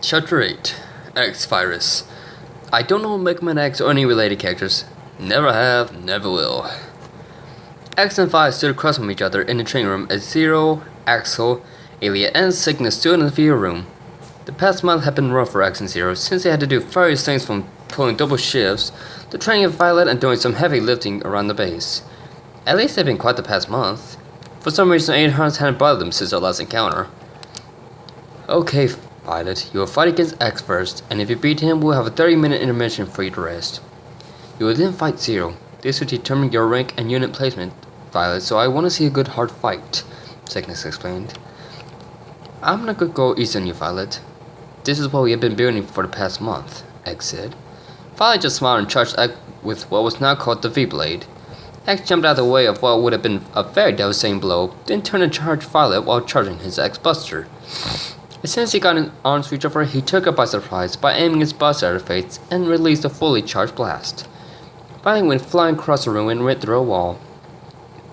Chapter 8 X Virus. I don't know Mega Man X or any related characters. Never have, never will. X and Vi stood across from each other in the training room as Zero, Axel, Alia, and Cygnus stood in the video room. The past month had been rough for X and Zero since they had to do various things from pulling double shifts to training of Violet and doing some heavy lifting around the base. At least it had been quite the past month. For some reason, 8 Hearts hadn't bothered them since their last encounter. Okay, Violet, you will fight against X first, and if you beat him, we'll have a 30-minute intermission for you to rest. You will then fight Zero. This will determine your rank and unit placement, Violet, so I want to see a good hard fight, Cygnus explained. I'm not gonna go easy on you, Violet. This is what we have been building for the past month, X said. Violet just smiled and charged X with what was now called the V-Blade. X jumped out of the way of what would have been a very devastating blow, then turned and charged Violet while charging his X-Buster. As soon as he got an arm's reach of her, he took her by surprise by aiming his buster at her face and released a fully charged blast. Violet went flying across the room and went through a wall.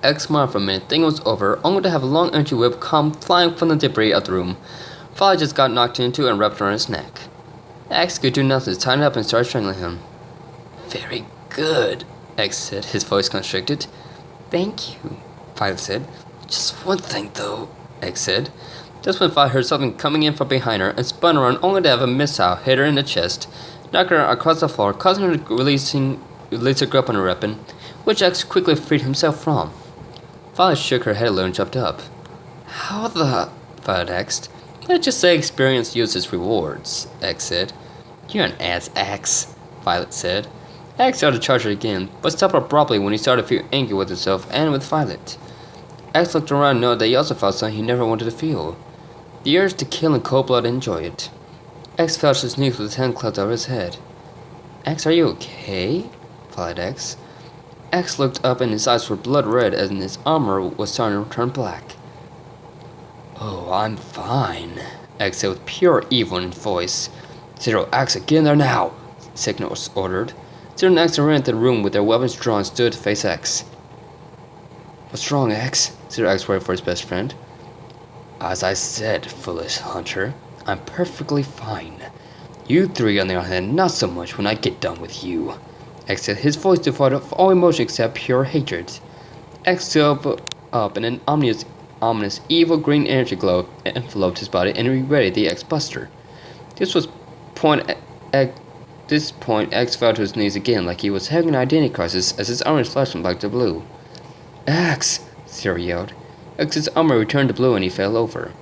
X smiled for a minute, thinking it was over, only to have a long energy whip come flying from the debris of the room. Violet just got knocked into and wrapped around his neck. X could do nothing, tied up and started strangling him. Very good, X said, his voice constricted. Thank you, Violet said. Just one thing though, X said. Just when Violet heard something coming in from behind her and spun around only to have a missile hit her in the chest, knock her across the floor, causing her to release her grip on her weapon, which X quickly freed himself from. Violet shook her head a little and jumped up. How the... Violet asked. Let's just say experience uses rewards, X said. You're an ass, X, Violet said. X started to charge her again, but stopped abruptly when he started to feel angry with himself and with Violet. X looked around and noted that he also felt something he never wanted to feel. The urge to kill in cold blood and enjoy it. X fell to his knees with his hand clapped over his head. X, are you okay? Violet asked. X looked up and his eyes were blood red and his armor was starting to turn black. Oh, I'm fine, X said with pure evil in his voice. Zero, X, get in there now, Cygnus ordered. Zero and X ran into the room with their weapons drawn and stood to face X. What's wrong, X? Zero X waited for his best friend. As I said, foolish hunter, I'm perfectly fine. You three, on the other hand, not so much when I get done with you. X said, his voice devoid of all emotion except pure hatred. X stood up and an ominous, evil green energy glow enveloped his body and re-readied the X-Buster. This point, X fell to his knees again like he was having an identity crisis as his armor flashed from black to blue. X! Zero yelled. X's armor returned to blue and he fell over.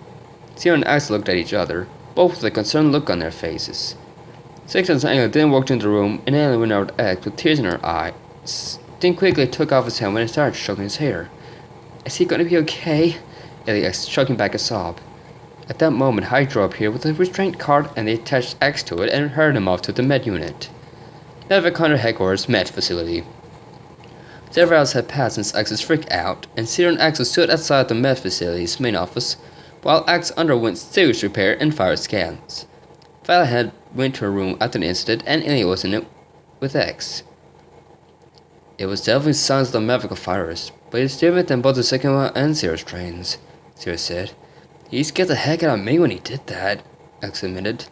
Zero and X looked at each other, both with a concerned look on their faces. Cygnus and Alia then walked into the room and Alia went over to X with tears in her eyes, then quickly took off his helmet and started stroking his hair. Is he gonna be okay? Alia asked, choking back a sob. At that moment, Hydro appeared with a restraint card and they attached X to it and hurried him off to the med unit. Legandary headquarters med facility. Several hours had passed since X's freak out, and Zero and Axel stood outside the med facility's main office, while X underwent serious repair and fire scans. Violet had went to her room after the incident, and Alia was in it with X. It was definitely signs of the medical virus, but it's different than both the second one and Zero's strains, Zero said. He scared the heck out of me when he did that, X admitted.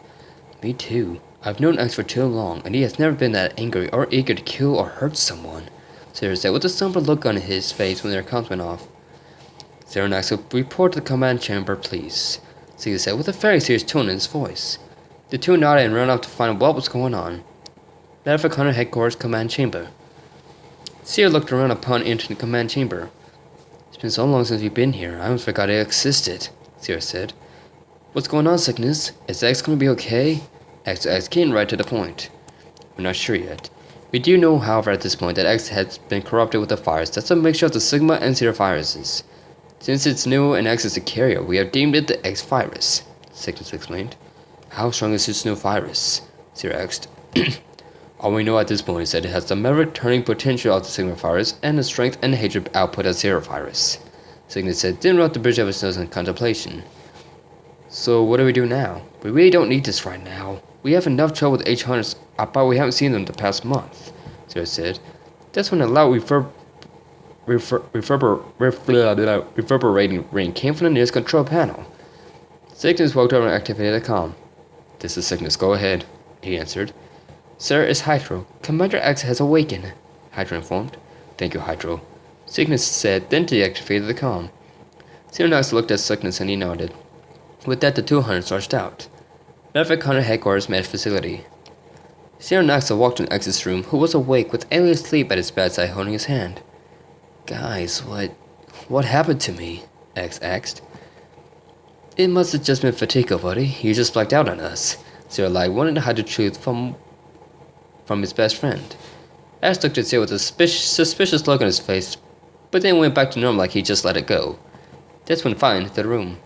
Me too. I've known X for too long, and he has never been that angry or eager to kill or hurt someone, Zero said with a somber look on his face when their comms went off. Zero and X will report to the command chamber, please, Zero said with a very serious tone in his voice. The two nodded and ran off to find out what was going on. Network Hunter Headquarters Command Chamber. Zero looked around upon entering the command chamber. It's been so long since we've been here, I almost forgot it existed, Zero said. What's going on, Cygnus? Is X going to be okay? X asked, getting right to the point. We're not sure yet. We do know, however, at this point that X has been corrupted with a virus that's a mixture of the Sigma and Zero viruses. Since it's new and X is a carrier, we have deemed it the X virus, Cygnus explained. How strong is this new virus? Zero asked. All we know at this point is that it has the maverick turning potential of the Sigma virus and the strength and hatred output of Zero virus, Cygnus said, then rubbed the bridge of his nose in contemplation. So what do we do now? We really don't need this right now. We have enough trouble with H-Hunters, but we haven't seen them the past month, Zero said. That's when a loud reverberating ring came from the nearest control panel. Cygnus walked over and activated a comm. This is Cygnus, go ahead, he answered. Sir, it's Hydro. Commander X has awakened, Hydro informed. Thank you, Hydro, Cygnus said, then deactivated the comm. Zero Nox looked at Cygnus and he nodded. With that, the two hunters charged out. Maverick Hunter Headquarters Med Facility. Zero Nox walked in X's room, who was awake with Alien asleep at his bedside holding his hand. Guys, what happened to me? X asked. It must have just been fatigue, buddy. You just blacked out on us. Zero lied, wanting to hide the truth from his best friend. X looked at Zero with a suspicious look on his face, but then went back to normal like he just let it go. That's when Fly entered the room.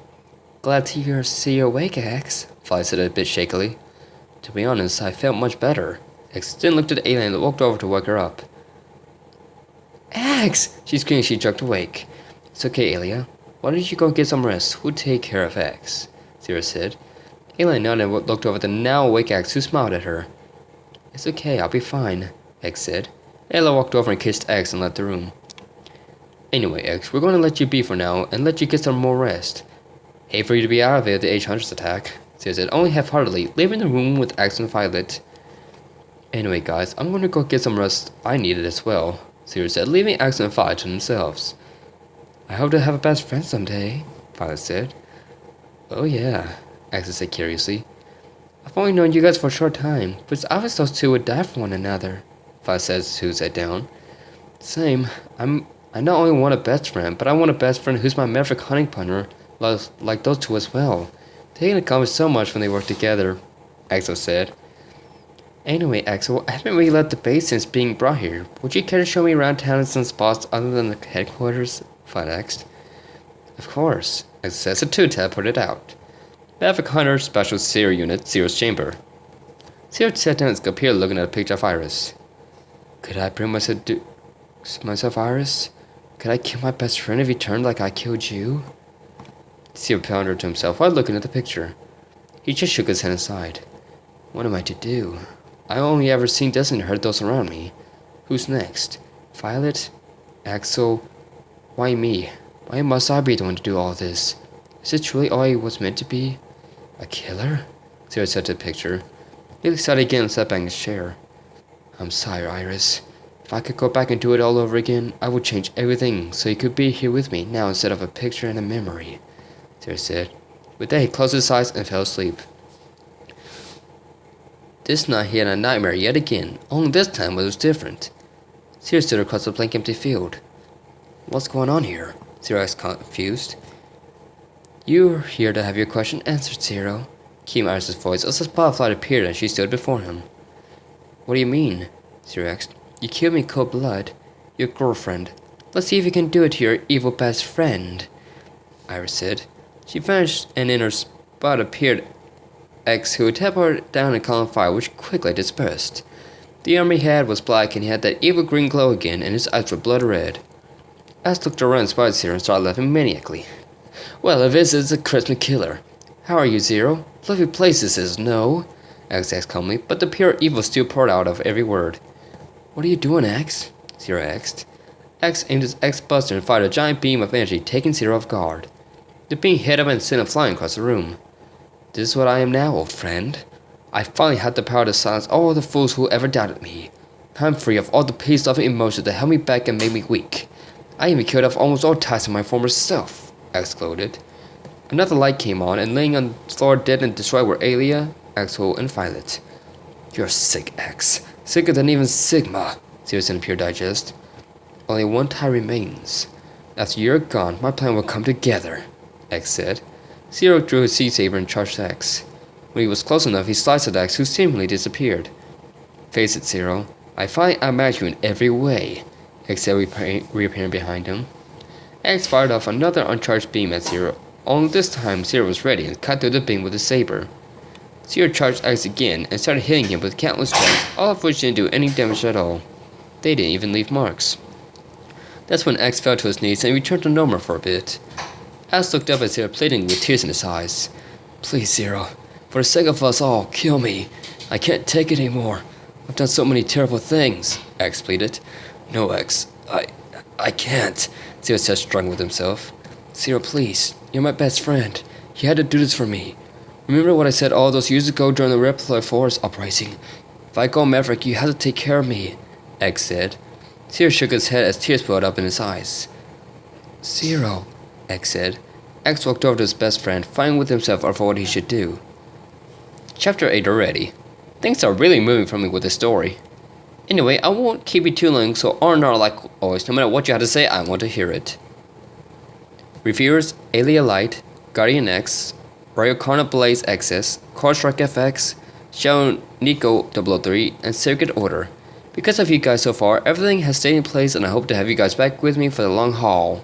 Glad to see you awake, X, Fly said a bit shakily. To be honest, I felt much better. X then looked at the alien and walked over to wake her up. X! She screamed as she jerked awake. It's okay, Alia. Why don't you go get some rest? We'll take care of X, Zero said. Alien nodded and looked over at the now awake X, who smiled at her. It's okay, I'll be fine, X said. Ayla walked over and kissed X and left the room. Anyway, X, we're going to let you be for now and let you get some more rest. Hate for you to be out of it if the H-Hunters attack, Zero said, only half-heartedly, leaving the room with X and Violet. Anyway, guys, I'm going to go get some rest. I need it as well, Zero said, leaving X and Violet to themselves. I hope to have a best friend someday, Violet said. Oh yeah, X said curiously. I've only known you guys for a short time, but it's obvious those two would die for one another, Violet said as who sat down. Same. I not only want a best friend, but I want a best friend who's my maverick hunting partner, like those two as well. They can accomplish so much when they work together, Axel said. Anyway, Axel, I haven't really left the base since being brought here. Would you care to show me around town in some spots other than the headquarters? Flat asked. Of course, Axel said, so two teleported out. Maverick Hunter Special Zero Unit, Zero's chamber. Zero sat down and appeared looking at a picture of Iris. Could I bring myself, Iris? Could I kill my best friend if he turned like I killed you? Zero pondered to himself while looking at the picture. He just shook his head and sighed. What am I to do? I only ever seen Destiny hurt those around me. Who's next? Violet? Axel? Why me? Why must I be the one to do all this? Is it truly all I was meant to be? A killer? Zero said to the picture. He sighed again and sat back in his chair. I'm sorry, Iris. If I could go back and do it all over again, I would change everything so you could be here with me now instead of a picture and a memory, Zero said. With that, he closed his eyes and fell asleep. This night he had a nightmare yet again, only this time it was different. Zero stood across the blank empty field. What's going on here? Zero asked, confused. You're here to have your question answered, Zero, came Iris' voice as a spotlight appeared and she stood before him. What do you mean? Zero asked. You killed me in cold blood. Your girlfriend. Let's see if you can do it to your evil best friend, Iris said. She vanished and in her spot appeared X, who teleported down a column of fire which quickly dispersed. The arm he had was black and he had that evil green glow again and his eyes were blood red. X looked around and spotted Zero and started laughing maniacally. Well, if this is a Christmas killer. How are you, Zero? Lovely place this is, no? X asked calmly, but the pure evil still poured out of every word. What are you doing, X? Zero asked. X aimed his X-Buster and fired a giant beam of energy, taking Zero off guard. The beam hit him and sent him flying across the room. This is what I am now, old friend. I finally had the power to silence all the fools who ever doubted me. I'm free of all the peace-loving emotions that held me back and made me weak. I even killed off almost all ties to my former self, X gloated. Another light came on, and laying on the floor dead and destroyed were Alia, Axel, and Violet. You're sick, X. Sicker than even Sigma, Zero said in Pure Digest. Only one tie remains. After you're gone, my plan will come together, X said. Zero drew his C-saber and charged X. When he was close enough, he sliced at X, who seemingly disappeared. Face it, Zero. I finally outmatch you in every way, X said, reappearing behind him. X fired off another uncharged beam at Zero. Only this time, Zero was ready and cut through the beam with his saber. Zero charged X again and started hitting him with countless strikes, all of which didn't do any damage at all. They didn't even leave marks. That's when X fell to his knees and returned to normal for a bit. X looked up at Zero, pleading with tears in his eyes. Please, Zero, for the sake of us all, kill me. I can't take it anymore. I've done so many terrible things, X pleaded. No, X, I can't, Zero said, struggling with himself. Zero, please, you're my best friend. You had to do this for me. Remember what I said all those years ago during the Reptile Forest uprising? If I go Maverick, you have to take care of me, X said. Zero shook his head as tears welled up in his eyes. Zero, X said. X walked over to his best friend, fighting with himself over what he should do. Chapter 8 already. Things are really moving for me with this story. Anyway, I won't keep you too long, so R&R like always, no matter what you have to say, I want to hear it. Reviewers, Alia Light, Guardian X, Royal Karna Blaze XS, Carstrike FX, Shadow Nico 003, and Circuit Order. Because of you guys so far, everything has stayed in place and I hope to have you guys back with me for the long haul.